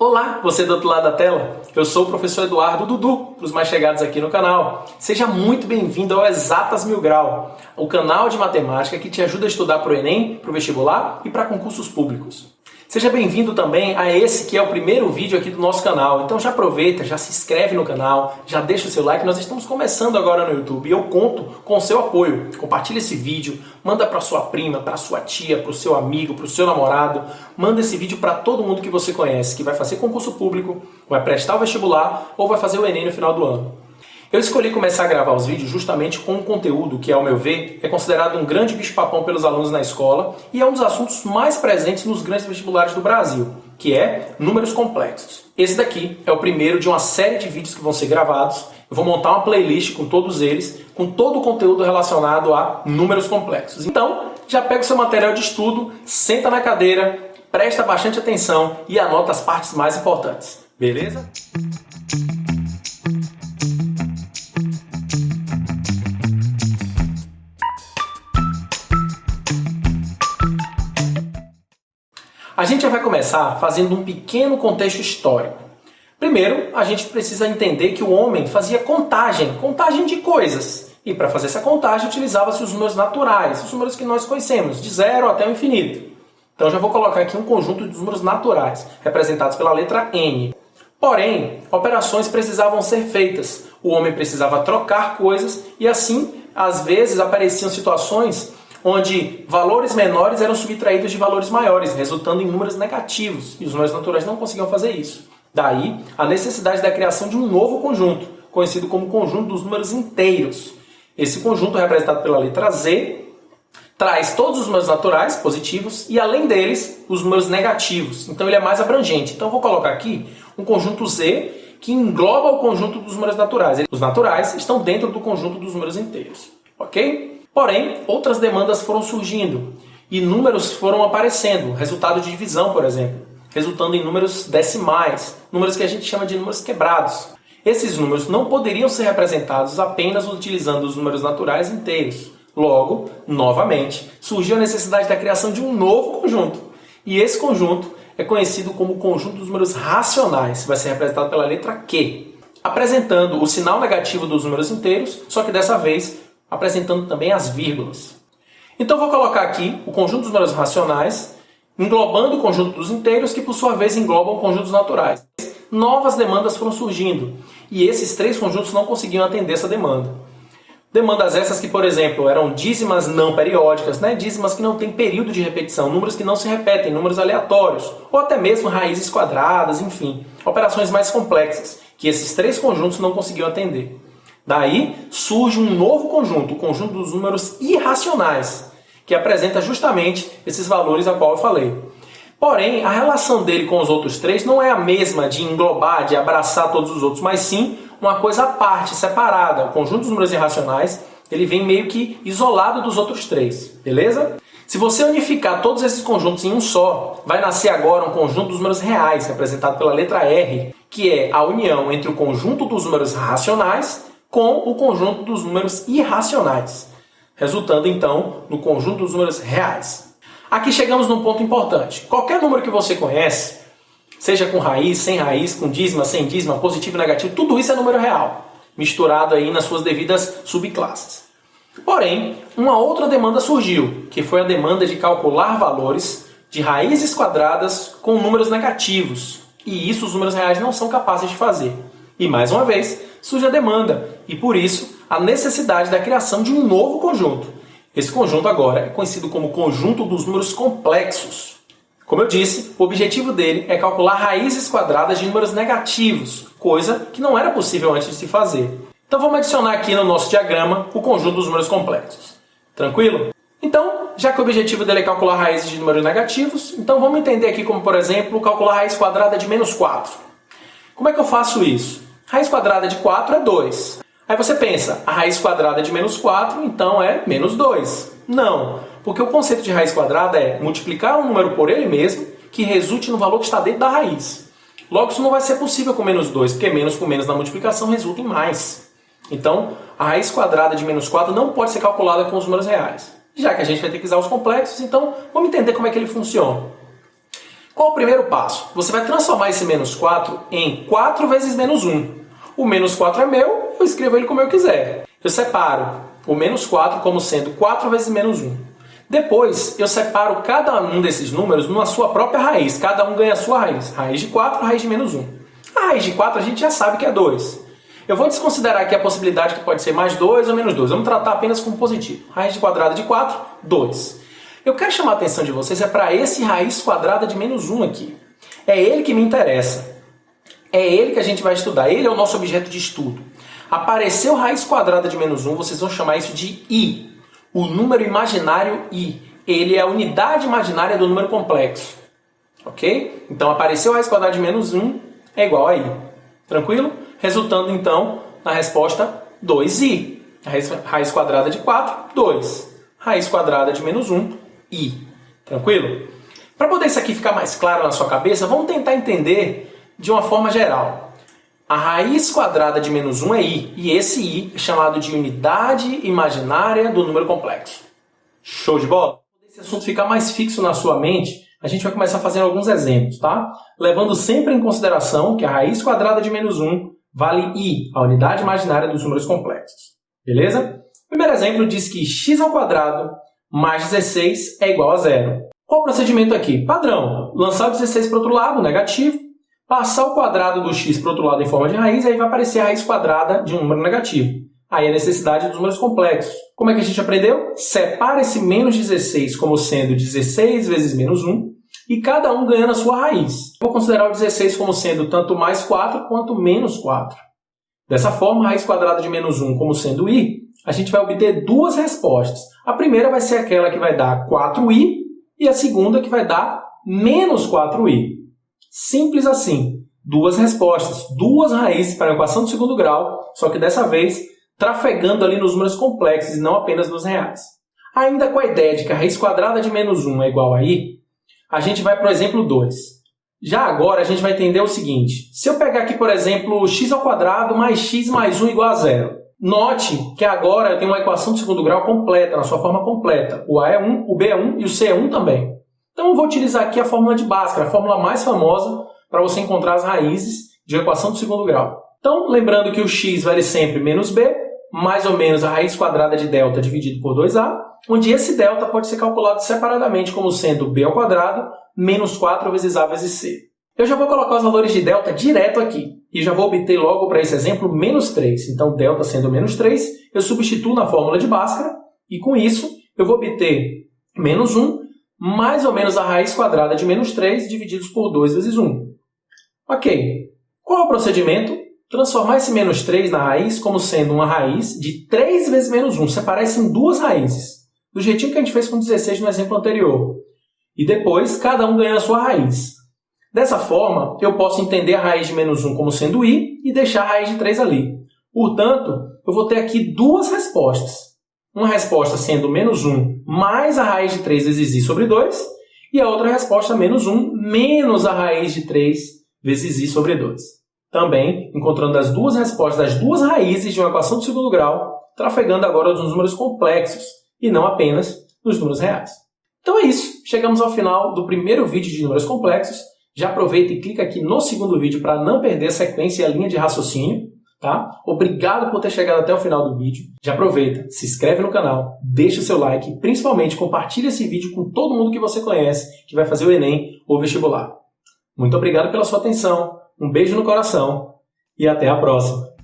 Olá, você do outro lado da tela. Eu sou o professor Eduardo Dudu, para os mais chegados aqui no canal. Seja muito bem-vindo ao Exatas Mil Grau, o canal de matemática que te ajuda a estudar para o Enem, para o vestibular e para concursos públicos. Seja bem-vindo também a esse que é o primeiro vídeo aqui do nosso canal. Então já aproveita, já se inscreve no canal, já deixa o seu like. Nós estamos começando agora no YouTube e eu conto com o seu apoio. Compartilha esse vídeo, manda para sua prima, para sua tia, para o seu amigo, para o seu namorado. Manda esse vídeo para todo mundo que você conhece, que vai fazer concurso público, vai prestar o vestibular ou vai fazer o Enem no final do ano. Eu escolhi começar a gravar os vídeos justamente com um conteúdo que, ao meu ver, é considerado um grande bicho-papão pelos alunos na escola e é um dos assuntos mais presentes nos grandes vestibulares do Brasil, que é números complexos. Esse daqui é o primeiro de uma série de vídeos que vão ser gravados. Eu vou montar uma playlist com todos eles, com todo o conteúdo relacionado a números complexos. Então, já pega o seu material de estudo, senta na cadeira, presta bastante atenção e anota as partes mais importantes. Beleza? A gente já vai começar fazendo um pequeno contexto histórico. Primeiro, a gente precisa entender que o homem fazia contagem de coisas. E para fazer essa contagem utilizava-se os números naturais, os números que nós conhecemos, de 0 até o infinito. Então eu já vou colocar aqui um conjunto de números naturais, representados pela letra N. Porém, operações precisavam ser feitas. O homem precisava trocar coisas e assim, às vezes, apareciam situações onde valores menores eram subtraídos de valores maiores, resultando em números negativos, e os números naturais não conseguiam fazer isso. Daí, a necessidade da criação de um novo conjunto, conhecido como conjunto dos números inteiros. Esse conjunto, representado pela letra Z, traz todos os números naturais, positivos, e além deles, os números negativos. Então ele é mais abrangente. Então eu vou colocar aqui um conjunto Z que engloba o conjunto dos números naturais. Os naturais estão dentro do conjunto dos números inteiros. Ok? Porém, outras demandas foram surgindo e números foram aparecendo, resultado de divisão, por exemplo, resultando em números decimais, números que a gente chama de números quebrados. Esses números não poderiam ser representados apenas utilizando os números naturais inteiros. Logo, novamente, surgiu a necessidade da criação de um novo conjunto. E esse conjunto é conhecido como o conjunto dos números racionais, vai ser representado pela letra Q, apresentando o sinal negativo dos números inteiros, só que dessa vez apresentando também as vírgulas. Então vou colocar aqui o conjunto dos números racionais, englobando o conjunto dos inteiros, que por sua vez englobam conjuntos naturais. Novas demandas foram surgindo, e esses três conjuntos não conseguiam atender essa demanda. Demandas essas que, por exemplo, eram dízimas não periódicas, dízimas que não têm período de repetição, números que não se repetem, números aleatórios, ou até mesmo raízes quadradas, enfim, operações mais complexas, que esses três conjuntos não conseguiam atender. Daí surge um novo conjunto, o conjunto dos números irracionais, que apresenta justamente esses valores a qual eu falei. Porém, a relação dele com os outros três não é a mesma de englobar, de abraçar todos os outros, mas sim uma coisa à parte, separada. O conjunto dos números irracionais, ele vem meio que isolado dos outros três, beleza? Se você unificar todos esses conjuntos em um só, vai nascer agora um conjunto dos números reais, representado pela letra R, que é a união entre o conjunto dos números racionais com o conjunto dos números irracionais, resultando então no conjunto dos números reais. Aqui chegamos num ponto importante. Qualquer número que você conhece, seja com raiz, sem raiz, com dízima, sem dízima, positivo, negativo, tudo isso é número real, misturado aí nas suas devidas subclasses. Porém, uma outra demanda surgiu, que foi a demanda de calcular valores de raízes quadradas com números negativos. E isso os números reais não são capazes de fazer. E mais uma vez, surge a demanda, e por isso a necessidade da criação de um novo conjunto. Esse conjunto agora é conhecido como conjunto dos números complexos. Como eu disse, o objetivo dele é calcular raízes quadradas de números negativos, coisa que não era possível antes de se fazer. Então vamos adicionar aqui no nosso diagrama o conjunto dos números complexos. Tranquilo? Então, já que o objetivo dele é calcular raízes de números negativos, então vamos entender aqui como, por exemplo, calcular a raiz quadrada de menos 4. Como é que eu faço isso? Raiz quadrada de 4 é 2. Aí você pensa, a raiz quadrada de menos 4, então é menos 2. Não, porque o conceito de raiz quadrada é multiplicar um número por ele mesmo, que resulte no valor que está dentro da raiz. Logo, isso não vai ser possível com menos 2, porque menos com menos na multiplicação resulta em mais. Então, a raiz quadrada de menos 4 não pode ser calculada com os números reais. Já que a gente vai ter que usar os complexos, então vamos entender como é que ele funciona. Qual o primeiro passo? Você vai transformar esse menos 4 em 4 vezes menos 1. O menos 4 é meu, eu escrevo ele como eu quiser. Eu separo o menos 4 como sendo 4 vezes menos 1. Depois, eu separo cada um desses números numa sua própria raiz. Cada um ganha a sua raiz. Raiz de 4, raiz de menos 1. A raiz de 4 a gente já sabe que é 2. Eu vou desconsiderar aqui a possibilidade que pode ser mais 2 ou menos 2. Vamos tratar apenas como positivo. Raiz quadrada de 4, 2. Eu quero chamar a atenção de vocês para esse raiz quadrada de menos 1 aqui. É ele que me interessa. É ele que a gente vai estudar. Ele é o nosso objeto de estudo. Apareceu raiz quadrada de menos 1, vocês vão chamar isso de i. O número imaginário i. Ele é a unidade imaginária do número complexo. Ok? Então, apareceu raiz quadrada de menos 1 é igual a i. Tranquilo? Resultando, então, na resposta 2i. Raiz quadrada de 4, 2. Raiz quadrada de menos 1, i. Tranquilo? Para poder isso aqui ficar mais claro na sua cabeça, vamos tentar entender de uma forma geral. A raiz quadrada de menos 1 é i, e esse i é chamado de unidade imaginária do número complexo. Show de bola? Para esse assunto ficar mais fixo na sua mente, a gente vai começar fazendo alguns exemplos, tá? Levando sempre em consideração que a raiz quadrada de menos 1 vale i, a unidade imaginária dos números complexos. Beleza? O primeiro exemplo diz que x ao quadrado mais 16 é igual a 0. Qual o procedimento aqui? Padrão. Lançar o 16 para o outro lado, negativo. Passar o quadrado do x para o outro lado em forma de raiz, aí vai aparecer a raiz quadrada de um número negativo. Aí a necessidade dos números complexos. Como é que a gente aprendeu? Separa esse menos 16 como sendo 16 vezes menos 1 e cada um ganhando a sua raiz. Vou considerar o 16 como sendo tanto mais 4 quanto menos 4. Dessa forma, a raiz quadrada de menos 1 como sendo i, a gente vai obter duas respostas. A primeira vai ser aquela que vai dar 4i e a segunda que vai dar menos 4i. Simples assim. Duas respostas, duas raízes para a equação do segundo grau, só que dessa vez trafegando ali nos números complexos e não apenas nos reais. Ainda com a ideia de que a raiz quadrada de menos 1 é igual a i, a gente vai para o exemplo 2. Já agora a gente vai entender o seguinte. Se eu pegar aqui, por exemplo, x ao quadrado mais x mais 1 igual a 0. Note que agora eu tenho uma equação de segundo grau completa, na sua forma completa. O a é 1, o b é 1 e o c é 1 também. Então eu vou utilizar aqui a fórmula de Bhaskara, a fórmula mais famosa para você encontrar as raízes de equação de segundo grau. Então, lembrando que o x vale sempre menos b, mais ou menos a raiz quadrada de delta dividido por 2a, onde esse delta pode ser calculado separadamente como sendo b ao quadrado menos 4 vezes a vezes c. Eu já vou colocar os valores de delta direto aqui e já vou obter logo para esse exemplo menos 3. Então, delta sendo menos 3, eu substituo na fórmula de Bhaskara e com isso eu vou obter menos 1 mais ou menos a raiz quadrada de menos 3 divididos por 2 vezes 1. Ok. Qual é o procedimento? Transformar esse menos 3 na raiz como sendo uma raiz de 3 vezes menos 1. Separar isso em duas raízes. Do jeitinho que a gente fez com 16 no exemplo anterior. E depois, cada um ganha a sua raiz. Dessa forma, eu posso entender a raiz de menos 1 como sendo i e deixar a raiz de 3 ali. Portanto, eu vou ter aqui duas respostas. Uma resposta sendo menos 1 mais a raiz de 3 vezes i sobre 2. E a outra resposta menos 1 menos a raiz de 3 vezes i sobre 2. Também encontrando as duas respostas das duas raízes de uma equação de segundo grau, trafegando agora nos números complexos e não apenas nos números reais. Então é isso. Chegamos ao final do primeiro vídeo de números complexos. Já aproveita e clica aqui no segundo vídeo para não perder a sequência e a linha de raciocínio. Tá? Obrigado por ter chegado até o final do vídeo. Já aproveita, se inscreve no canal, deixa o seu like e principalmente compartilha esse vídeo com todo mundo que você conhece que vai fazer o Enem ou vestibular. Muito obrigado pela sua atenção, um beijo no coração e até a próxima!